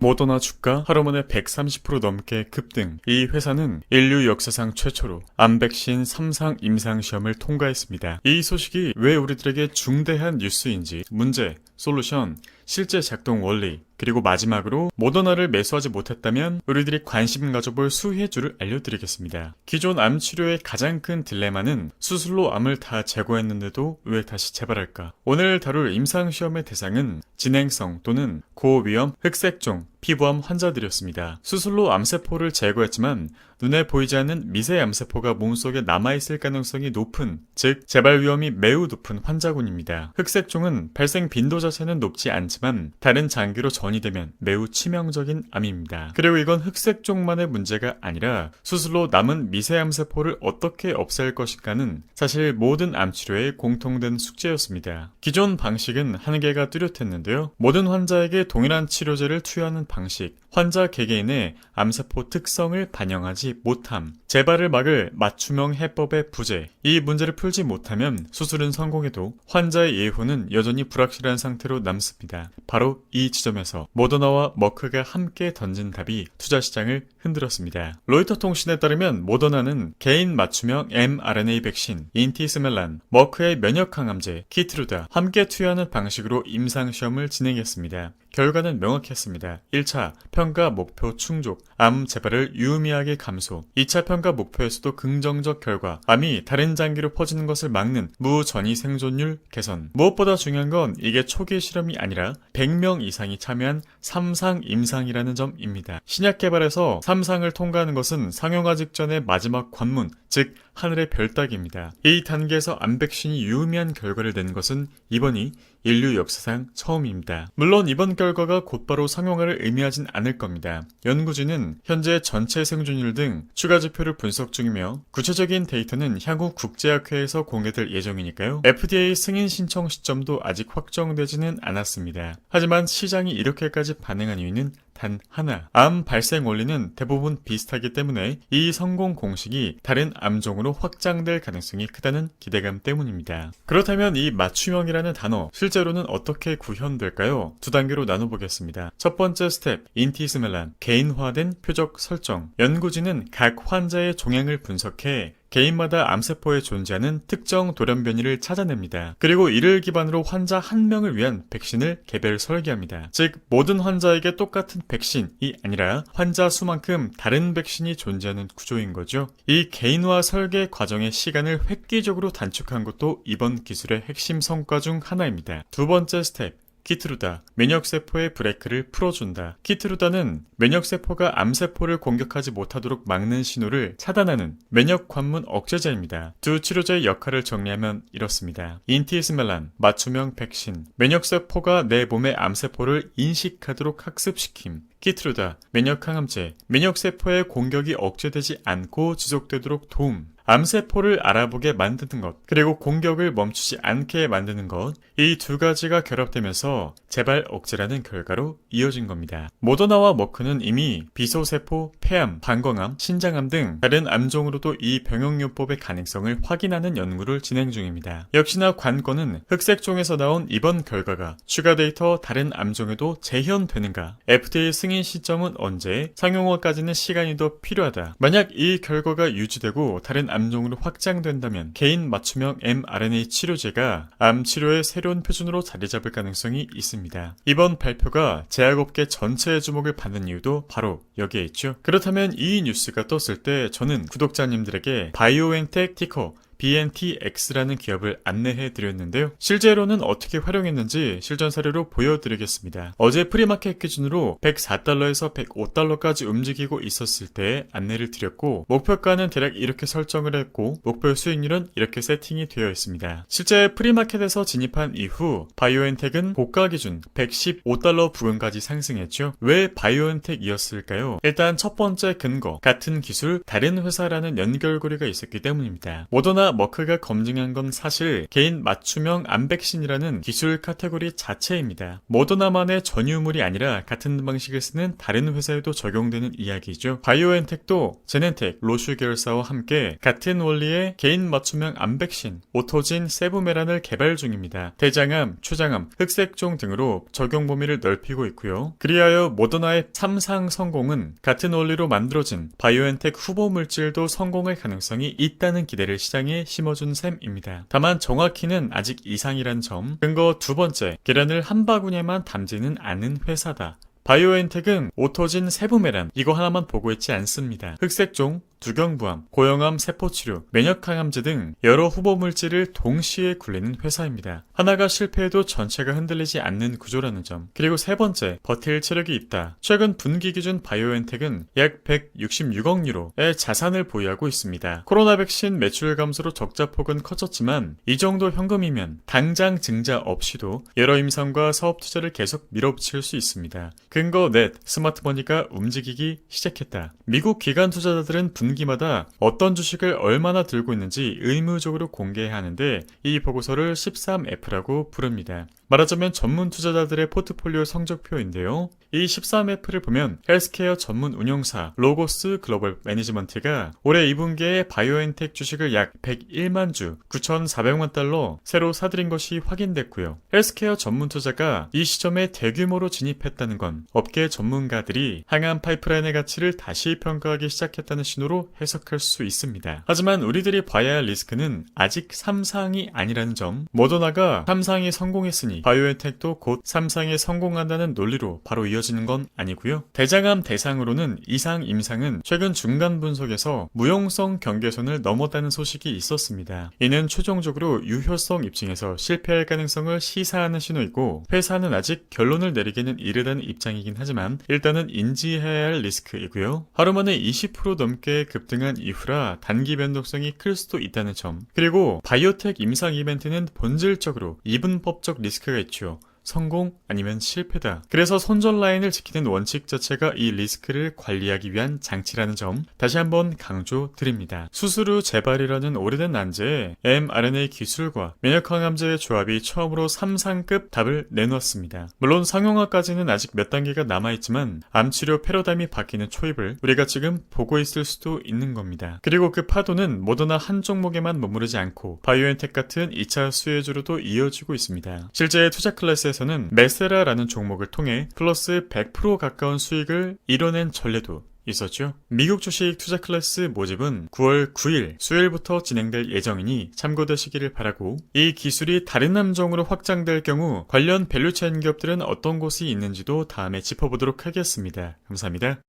모더나 주가 하루 만에 130% 넘게 급등. 이 회사는 인류 역사상 최초로 암 백신 3상 임상시험을 통과했습니다. 이 소식이 왜 우리들에게 중대한 뉴스인지, 문제, 솔루션, 실제 작동 원리, 그리고 마지막으로 모더나를 매수하지 못했다면 우리들이 관심 가져볼 수혜주를 알려드리겠습니다. 기존 암 치료의 가장 큰 딜레마는 수술로 암을 다 제거했는데도 왜 다시 재발할까? 오늘 다룰 임상시험의 대상은 진행성 또는 고위험 흑색종 피부암 환자들이었습니다. 수술로 암세포를 제거했지만 눈에 보이지 않는 미세 암세포가 몸속에 남아있을 가능성이 높은, 즉 재발 위험이 매우 높은 환자군입니다. 흑색종은 발생 빈도 자체는 높지 않지만 다른 장기로 전이되면 매우 치명적인 암입니다. 그리고 이건 흑색종만의 문제가 아니라 수술로 남은 미세 암세포를 어떻게 없앨 것인가는 사실 모든 암치료의 공통된 숙제였습니다. 기존 방식은 한계가 뚜렷했는데요. 모든 환자에게 동일한 치료제를 투여하는 방식, 환자 개개인의 암세포 특성을 반영하지 못함, 재발을 막을 맞춤형 해법의 부재, 이 문제를 풀지 못하면 수술은 성공해도 환자의 예후는 여전히 불확실한 상태로 남습니다. 바로 이 지점에서 모더나와 머크가 함께 던진 답이 투자 시장을 흔들었습니다. 로이터 통신에 따르면 모더나는 개인 맞춤형 mRNA 백신, 인티스멜란, 머크의 면역 항암제, 키트루다 함께 투여하는 방식으로 임상시험을 진행했습니다. 결과는 명확했습니다. 1차 평가 목표 충족, 암 재발을 유의미하게 감소. 2차 평가 목표에서도 긍정적 결과, 암이 다른 장기로 퍼지는 것을 막는 무전이 생존율 개선. 무엇보다 중요한 건 이게 초기 실험이 아니라 100명 이상이 참여한 3상 임상이라는 점입니다. 신약 개발에서 3상을 통과하는 것은 상용화 직전의 마지막 관문, 즉 하늘의 별 따기입니다. 이 단계에서 암 백신이 유의미한 결과를 낸 것은 이번이 인류 역사상 처음입니다. 물론 이번 결과가 곧바로 상용화를 의미하진 않을 겁니다. 연구진은 현재 전체 생존율 등 추가 지표를 분석 중이며 구체적인 데이터는 향후 국제학회에서 공개될 예정이니까요. FDA 승인 신청 시점도 아직 확정되지는 않았습니다. 하지만 시장이 이렇게까지 반응한 이유는 단 하나, 암 발생 원리는 대부분 비슷하기 때문에 이 성공 공식이 다른 암종으로 확장될 가능성이 크다는 기대감 때문입니다. 그렇다면 이 맞춤형이라는 단어, 실제로는 어떻게 구현될까요? 두 단계로 나눠보겠습니다. 첫 번째 스텝, 인티스멜란, 개인화된 표적 설정. 연구진은 각 환자의 종양을 분석해 개인마다 암세포에 존재하는 특정 돌연 변이를 찾아냅니다. 그리고 이를 기반으로 환자 한 명을 위한 백신을 개별 설계합니다. 즉 모든 환자에게 똑같은 백신이 아니라 환자 수만큼 다른 백신이 존재하는 구조인 거죠. 이 개인화 설계 과정의 시간을 획기적으로 단축한 것도 이번 기술의 핵심 성과 중 하나입니다. 두 번째 스텝, 키트루다, 면역세포의 브레이크를 풀어준다. 키트루다는 면역세포가 암세포를 공격하지 못하도록 막는 신호를 차단하는 면역 관문 억제제입니다. 두 치료제의 역할을 정리하면 이렇습니다. 인티스멜란, 맞춤형 백신, 면역세포가 내 몸의 암세포를 인식하도록 학습시킴. 키트루다, 면역항암제, 면역세포의 공격이 억제되지 않고 지속되도록 도움. 암세포를 알아보게 만드는 것, 그리고 공격을 멈추지 않게 만드는 것, 이 두 가지가 결합되면서 재발 억제라는 결과로 이어진 겁니다. 모더나와 머크는 이미 비소세포, 폐암, 방광암, 신장암 등 다른 암종으로도 이 병역요법의 가능성을 확인하는 연구를 진행 중입니다. 역시나 관건은 흑색종에서 나온 이번 결과가 추가 데이터 다른 암종에도 재현되는가, FDA 승인 시점은 언제, 상용화까지는 시간이 더 필요하다. 만약 이 결과가 유지되고 다른 암종으로 확장된다면 개인 맞춤형 mRNA 치료제가 암 치료의 새로운 표준으로 자리 잡을 가능성이 있습니다. 이번 발표가 제약업계 전체의 주목을 받는 이유도 바로 여기에 있죠. 그렇다면 이 뉴스가 떴을 때 저는 구독자님들에게 바이오엔텍 티커 BNTX라는 기업을 안내해 드렸는데요. 실제로는 어떻게 활용했는지 실전 사례로 보여드리겠습니다. 어제 프리마켓 기준으로 104달러에서 105달러까지 움직이고 있었을 때 안내를 드렸고, 목표가는 대략 이렇게 설정을 했고 목표 수익률은 이렇게 세팅이 되어 있습니다. 실제 프리마켓에서 진입한 이후 바이오엔텍은 고가 기준 115달러 부근까지 상승했죠. 왜 바이오엔텍이었을까요? 일단 첫 번째 근거, 같은 기술, 다른 회사라는 연결고리가 있었기 때문입니다. 모더나 모더나 머크가 검증한 건 사실 개인 맞춤형 암백신이라는 기술 카테고리 자체입니다. 모더나만의 전유물이 아니라 같은 방식을 쓰는 다른 회사에도 적용되는 이야기죠. 바이오엔텍도 제넨텍, 로슈 계열사와 함께 같은 원리의 개인 맞춤형 암백신 오토진 세부메란을 개발 중입니다. 대장암, 췌장암, 흑색종 등으로 적용 범위를 넓히고 있고요. 그리하여 모더나의 3상 성공은 같은 원리로 만들어진 바이오엔텍 후보 물질도 성공할 가능성이 있다는 기대를 시장에 심어준 셈입니다. 다만 정확히는 아직 이상이란 점. 근거 두 번째, 계란을 한 바구니에만 담지는 않은 회사다. 바이오엔텍은 오토진 세부메란 이거 하나만 보고 있지 않습니다. 흑색종, 두경부암, 고형암 세포치료, 면역항암제 등 여러 후보 물질을 동시에 굴리는 회사입니다. 하나가 실패해도 전체가 흔들리지 않는 구조라는 점. 그리고 세 번째, 버틸 체력이 있다. 최근 분기 기준 바이오엔텍은 약 166억 유로의 자산을 보유하고 있습니다. 코로나 백신 매출 감소로 적자폭은 커졌지만 이 정도 현금이면 당장 증자 없이도 여러 임상과 사업 투자를 계속 밀어붙일 수 있습니다. 근거 넷, 스마트머니가 움직이기 시작했다. 미국 기관 투자자들은 분기마다 어떤 주식을 얼마나 들고 있는지 의무적으로 공개해야 하는데 이 보고서를 13F라고 부릅니다. 말하자면 전문 투자자들의 포트폴리오 성적표인데요. 이 13F를 보면 헬스케어 전문 운용사 로고스 글로벌 매니지먼트가 올해 2분기에 바이오엔텍 주식을 약 101만 주 9,400만 달러 새로 사들인 것이 확인됐고요. 헬스케어 전문 투자가 이 시점에 대규모로 진입했다는 건 업계 전문가들이 항암 파이프라인의 가치를 다시 평가하기 시작했다는 신호로 해석할 수 있습니다. 하지만 우리들이 봐야 할 리스크는 아직 3상이 아니라는 점. 모더나가 3상이 성공했으니 바이오엔텍도 곧 3상에 성공한다는 논리로 바로 이어지는 건 아니고요. 대장암 대상으로는 2상, 임상은 최근 중간 분석에서 무용성 경계선을 넘었다는 소식이 있었습니다. 이는 최종적으로 유효성 입증에서 실패할 가능성을 시사하는 신호이고 회사는 아직 결론을 내리기는 이르다는 입장이긴 하지만 일단은 인지해야 할 리스크이고요. 하루 만에 20% 넘게 급등한 이후라 단기 변동성이 클 수도 있다는 점. 그리고 바이오텍 임상 이벤트는 본질적으로 이분법적 리스크가 있죠. 성공 아니면 실패다. 그래서 손절 라인을 지키는 원칙 자체가 이 리스크를 관리하기 위한 장치라는 점 다시 한번 강조드립니다. 수술 후 재발이라는 오래된 난제에 mRNA 기술과 면역항암제의 조합이 처음으로 3상급 답을 내놓았습니다. 물론 상용화까지는 아직 몇 단계가 남아있지만 암치료 패러다임이 바뀌는 초입을 우리가 지금 보고 있을 수도 있는 겁니다. 그리고 그 파도는 모더나 한 종목에만 머무르지 않고 바이오엔텍 같은 2차 수혜주로도 이어지고 있습니다. 실제 투자 클래스에서는 메세라라는 종목을 통해 플러스 100% 가까운 수익을 이뤄낸 전례도 있었죠. 미국 주식 투자 클래스 모집은 9월 9일 수요일부터 진행될 예정이니 참고되시기를 바라고, 이 기술이 다른 함정으로 확장될 경우 관련 밸류체인 기업들은 어떤 곳이 있는지도 다음에 짚어보도록 하겠습니다. 감사합니다.